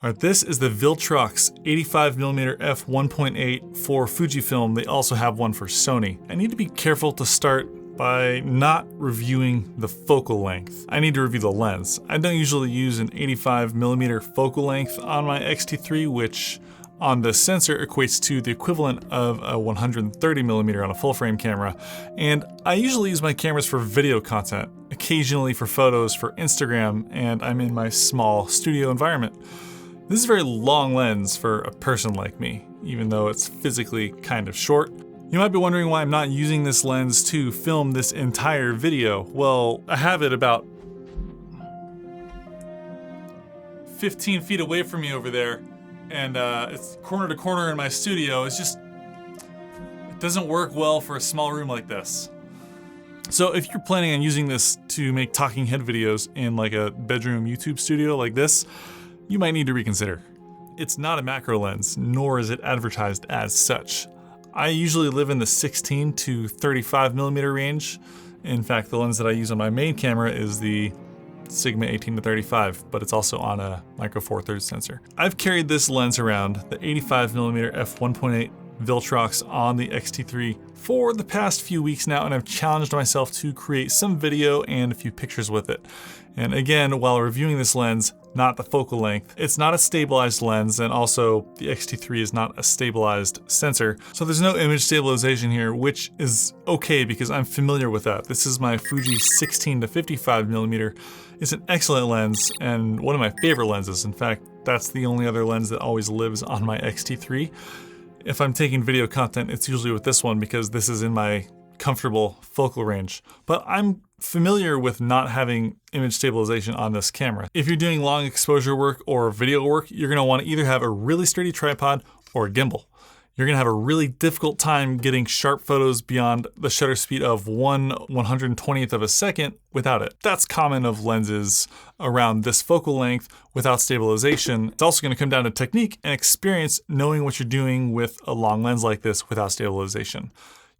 All right, this is the Viltrox 85mm f1.8 for Fujifilm. They also have one for Sony. I need to be careful to start by not reviewing the focal length. I need to review the lens. I don't usually use an 85mm focal length on my X-T3, which on the sensor equates to the equivalent of a 130mm on a full frame camera. And I usually use my cameras for video content, occasionally for photos for Instagram, and I'm in my small studio environment. This is a very long lens for a person like me, even though it's physically kind of short. You might be wondering why I'm not using this lens to film this entire video. Well, I have it about 15 feet away from me over there, and it's corner to corner in my studio. It doesn't work well for a small room like this. So if you're planning on using this to make talking head videos in like a bedroom YouTube studio like this, you might need to reconsider. It's not a macro lens, nor is it advertised as such. I usually live in the 16 to 35mm range. In fact, the lens that I use on my main camera is the Sigma 18 to 35, but it's also on a Micro Four Thirds sensor. I've carried this lens around, the 85mm f1.8 Viltrox on the X-T3 for the past few weeks now, and I've challenged myself to create some video and a few pictures with it. And again, while reviewing this lens, not the focal length, it's not a stabilized lens, and also the X-T3 is not a stabilized sensor. So there's no image stabilization here, which is okay because I'm familiar with that. This is my Fuji 16 to 55mm. It's an excellent lens and one of my favorite lenses. In fact, that's the only other lens that always lives on my X-T3. If I'm taking video content, it's usually with this one because this is in my comfortable focal range. But I'm familiar with not having image stabilization on this camera. If you're doing long exposure work or video work, you're gonna want to either have a really sturdy tripod or a gimbal. You're gonna have a really difficult time getting sharp photos beyond the shutter speed of 1/120th of a second without it. That's common of lenses around this focal length without stabilization. It's also gonna come down to technique and experience, knowing what you're doing with a long lens like this without stabilization.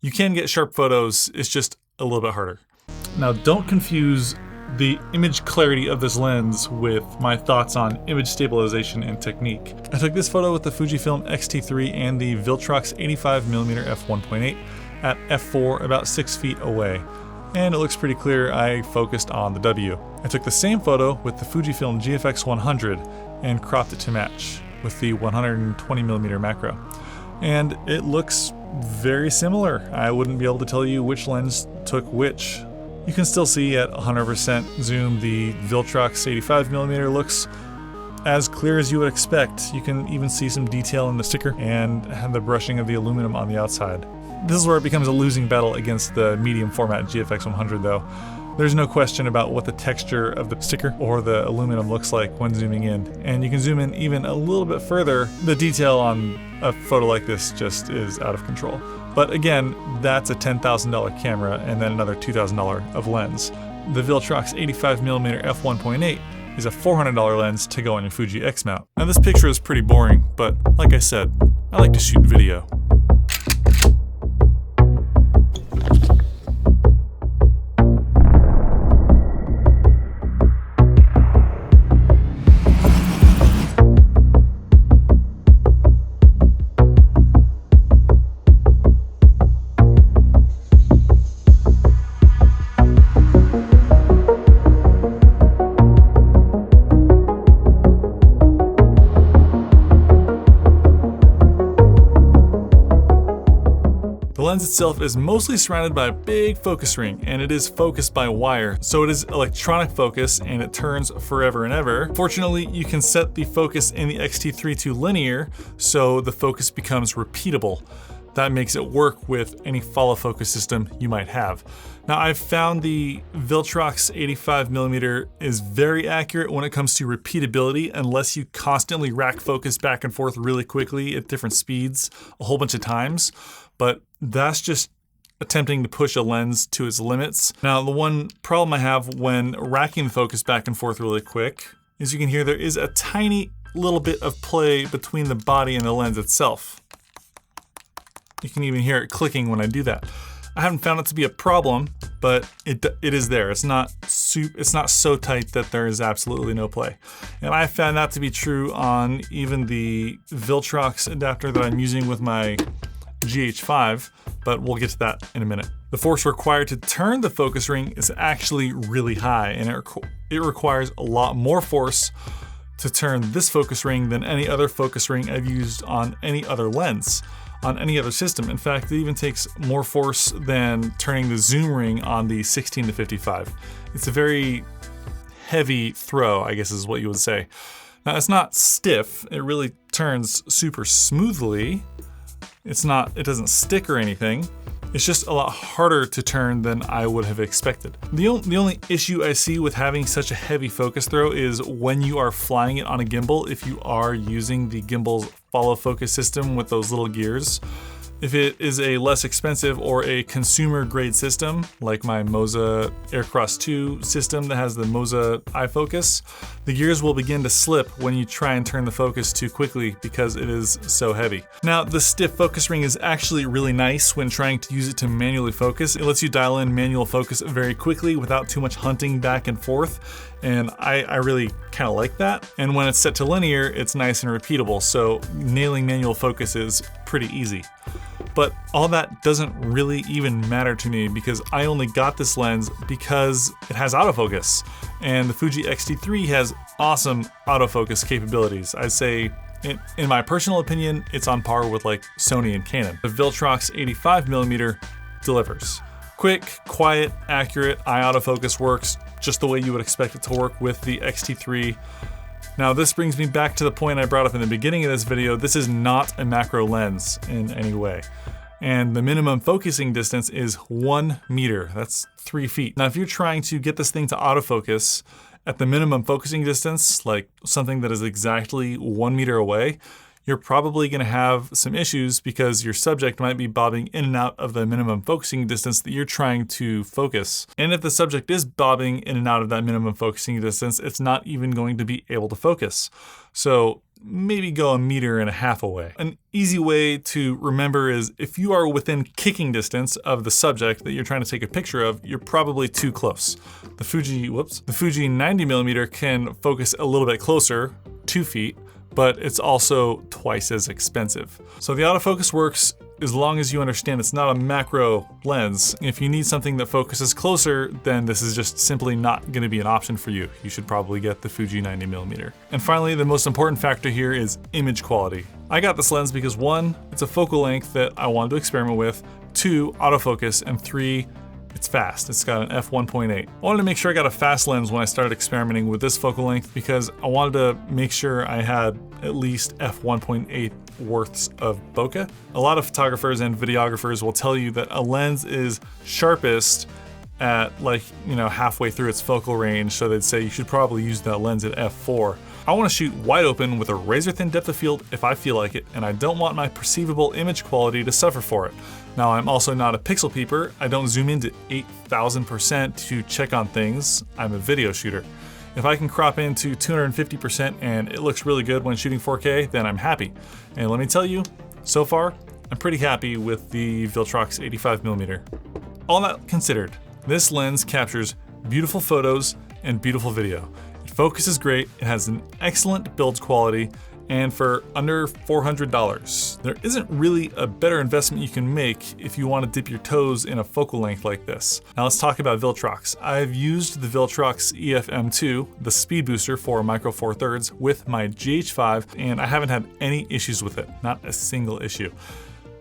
You can get sharp photos, it's just a little bit harder. Now, don't confuse the image clarity of this lens with my thoughts on image stabilization and technique. I took this photo with the Fujifilm X-T3 and the Viltrox 85mm f1.8 at f4 about 6 feet away. And it looks pretty clear. I focused on the W. I took the same photo with the Fujifilm GFX 100 and cropped it to match with the 120mm macro. And it looks very similar. I wouldn't be able to tell you which lens took which. You can still see at 100% zoom the Viltrox 85mm looks as clear as you would expect. You can even see some detail in the sticker and the brushing of the aluminum on the outside. This is where it becomes a losing battle against the medium format GFX 100 though. There's no question about what the texture of the sticker or the aluminum looks like when zooming in. And you can zoom in even a little bit further. The detail on a photo like this just is out of control. But again, that's a $10,000 camera and then another $2,000 of lens. The Viltrox 85mm f1.8 is a $400 lens to go on your Fuji X mount. Now this picture is pretty boring, but like I said, I like to shoot video. The lens itself is mostly surrounded by a big focus ring, and it is focused by wire, so it is electronic focus and it turns forever and ever. Fortunately, you can set the focus in the X-T3 to linear, so the focus becomes repeatable. That makes it work with any follow focus system you might have. Now, I've found the Viltrox 85mm is very accurate when it comes to repeatability, unless you constantly rack focus back and forth really quickly at different speeds a whole bunch of times. But that's just attempting to push a lens to its limits. Now, the one problem I have when racking the focus back and forth really quick is you can hear there is a tiny little bit of play between the body and the lens itself. You can even hear it clicking when I do that. I haven't found it to be a problem, but it is there. It's not so tight that there is absolutely no play. And I found that to be true on even the Viltrox adapter that I'm using with my GH5, but we'll get to that in a minute. The force required to turn the focus ring is actually really high, and it requires a lot more force to turn this focus ring than any other focus ring I've used on any other lens, on any other system. In fact, it even takes more force than turning the zoom ring on the 16-55. It's a very heavy throw, I guess is what you would say. Now, it's not stiff. It really turns super smoothly. It doesn't stick or anything. It's just a lot harder to turn than I would have expected. The only issue I see with having such a heavy focus throw is when you are flying it on a gimbal, if you are using the gimbal's follow focus system with those little gears. If it is a less expensive or a consumer grade system, like my Moza Aircross 2 system that has the Moza iFocus, the gears will begin to slip when you try and turn the focus too quickly because it is so heavy. Now, the stiff focus ring is actually really nice when trying to use it to manually focus. It lets you dial in manual focus very quickly without too much hunting back and forth. And I really kind of like that. And when it's set to linear, it's nice and repeatable. So nailing manual focus is pretty easy. But all that doesn't really even matter to me because I only got this lens because it has autofocus. And the Fuji X-T3 has awesome autofocus capabilities. I'd say, in my personal opinion, it's on par with like Sony and Canon. The Viltrox 85mm delivers. Quick, quiet, accurate eye autofocus works just the way you would expect it to work with the X-T3. Now, this brings me back to the point I brought up in the beginning of this video. This is not a macro lens in any way. And the minimum focusing distance is 1 meter. That's 3 feet. Now, if you're trying to get this thing to autofocus at the minimum focusing distance, like something that is exactly 1 meter away, you're probably going to have some issues because your subject might be bobbing in and out of the minimum focusing distance that you're trying to focus. And if the subject is bobbing in and out of that minimum focusing distance, it's not even going to be able to focus. So maybe go 1.5 meters away. An easy way to remember is if you are within kicking distance of the subject that you're trying to take a picture of, you're probably too close. The Fuji 90mm can focus a little bit closer, 2 feet, but it's also twice as expensive. So the autofocus works as long as you understand it's not a macro lens. If you need something that focuses closer, then this is just simply not gonna be an option for you. You should probably get the Fuji 90mm. And finally, the most important factor here is image quality. I got this lens because 1, it's a focal length that I wanted to experiment with, 2, autofocus, and 3, it's fast. It's got an f1.8. I wanted to make sure I got a fast lens when I started experimenting with this focal length because I wanted to make sure I had at least f1.8 worths of bokeh. A lot of photographers and videographers will tell you that a lens is sharpest at halfway through its focal range, so they'd say you should probably use that lens at f4. I want to shoot wide open with a razor thin depth of field if I feel like it, and I don't want my perceivable image quality to suffer for it. Now, I'm also not a pixel peeper. I don't zoom into 8,000% to check on things. I'm a video shooter. If I can crop into 250% and it looks really good when shooting 4K, then I'm happy. And let me tell you, so far, I'm pretty happy with the Viltrox 85mm. All that considered, this lens captures beautiful photos and beautiful video. It focuses great, it has an excellent build quality, and for under $400, there isn't really a better investment you can make if you want to dip your toes in a focal length like this. Now let's talk about Viltrox. I've used the Viltrox EF-M2, the speed booster for Micro Four Thirds, with my GH5, and I haven't had any issues with it, not a single issue.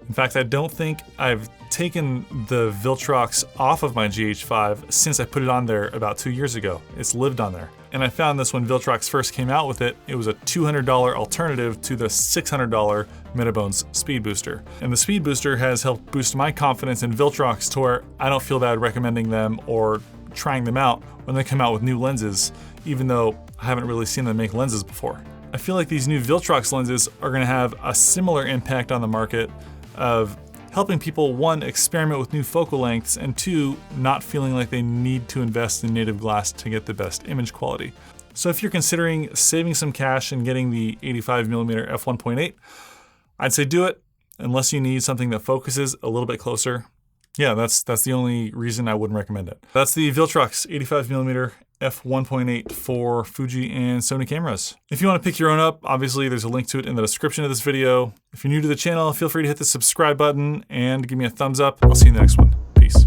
In fact, I don't think I've taken the Viltrox off of my GH5 since I put it on there about 2 years ago. It's lived on there. And I found this when Viltrox first came out with it. It was a $200 alternative to the $600 Metabones Speed Booster. And the Speed Booster has helped boost my confidence in Viltrox to where I don't feel bad recommending them or trying them out when they come out with new lenses, even though I haven't really seen them make lenses before. I feel like these new Viltrox lenses are gonna have a similar impact on the market of helping people, 1, experiment with new focal lengths, and 2, not feeling like they need to invest in native glass to get the best image quality. So if you're considering saving some cash and getting the 85mm f1.8, I'd say do it, unless you need something that focuses a little bit closer. Yeah, that's the only reason I wouldn't recommend it. That's the Viltrox 85mm f1.8 for Fuji and Sony cameras. If you want to pick your own up, obviously there's a link to it in the description of this video. If you're new to the channel, feel free to hit the subscribe button and give me a thumbs up. I'll see you in the next one. Peace.